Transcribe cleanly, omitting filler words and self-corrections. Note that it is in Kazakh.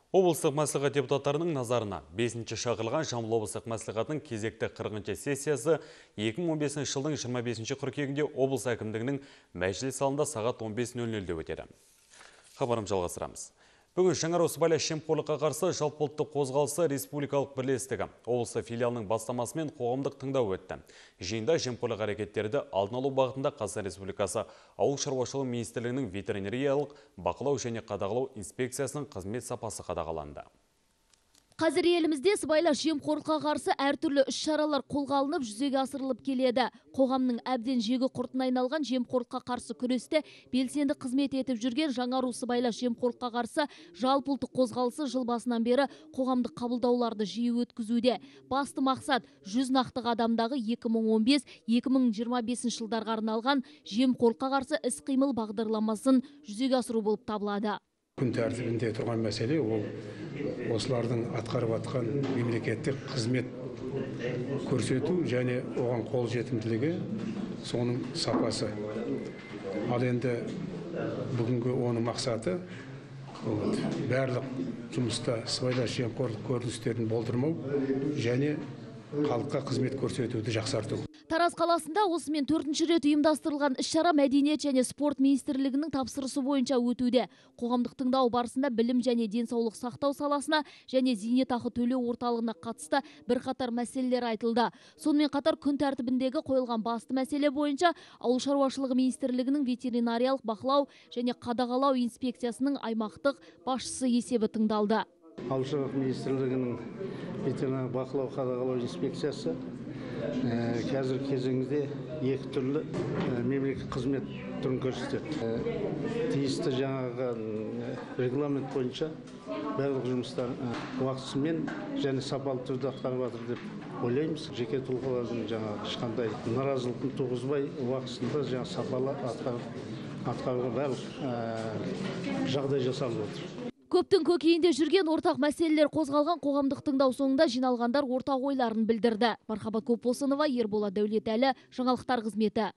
Облыстық мәслихат депутаттарының назарына 5-ші шақырылған Жамбыл облыстық мәслихатының кезекті 40-ші сессиясы 2015 жылдың 25 қыркүйегінде облыс әкімдігінің мәжіліс залында сағат 15:00-де өтеді. Хабарым жалғастырамыз. Бүгін Жаңару сыбайлас жемқорлыққа қарсы жалпыұлттық қозғалысы республикалық бірлестігі облысы филиалының бастамасымен қоғамдық тыңдау өтті. Жиында жемқорлық әрекеттерді алдын алу бағытында Қазақстан Республикасы Ауыл шаруашылығы министрлігінің ветеринариялық бақылау және қадағалау инспекциясының қызмет сапасы қадағаланды. Қазір елімізде сыбайлас жемқорлыққа қарсы әртүрлі іс-шаралар қолға алынып жүзеге асырылып келеді. Қоғамның әбден жегі құртына айналған жемқорлыққа қарсы күресте белсенді қызмет етіп жүрген Жаңару сыбайлас жемқорлыққа қарсы жалпыұлттық қозғалысы жыл басынан бері қоғамдық қабылдауларды жиі өткізуде. Басты мақсат 100 нақты қадамдағы 2015-2025 жылдарға арналған жемқорлыққа қарсы іс-қимыл бағдарламасын жүзеге асыру болып табылады. Күн тәртібінде тұрған мәселе ол осылардың атқарып атқан мемлекеттік қызмет көрсету және оған қол жетімділігі, соның сапасы. Ал енді бүгінгі оның мақсаты барлық жұмыста сыбайлас жемқорлық көріністерін болдырмау және халыққа қызмет көрсетуді жақсарту. Тараз қаласында осымен 4-ші рет ұйымдастырылған іс-шара Мәдениет және спорт министрлігінің тапсырысы бойынша өтуде. Қоғамдық тыңдау барысында білім және денсаулық сақтау саласына және зейнетақы төлеу орталығына қатысты бірқатар мәселелер айтылды. Сонымен қатар күн тәртібіндегі қойылған басты мәселе бойынша Ауыл шаруашылығы министрлігінің ветеринариялық бақылау және қадағалау инспекциясының аймақтық басшысы есебі тыңдалды. Ауыл шаруашылығы министрлігінің ветеринарлық бақылау қадағалау инспекциясы қазір кезеңде екі түрлі мемлекеттік қызмет түрін көрсетеді. Тиісті жаңағы регламент бойынша барлық жұмыстар уақытысымен және сапалы түрде атқарып жатыр деп ойлаймыз. Жеке тұлғалардың жаңағы ешқандай наразылығын туғызбай уақытысында жаңағы сапалы атқаруға барлық жағдай жасалып отыр. Көптің көкейінде жүрген ортақ мәселелер қозғалған қоғамдық тыңдау соңында жиналғандар ортақ ойларын білдірді. Мархабат Көпбосынова, Ерболат Дәулетәлі, жаңалықтар қызметі.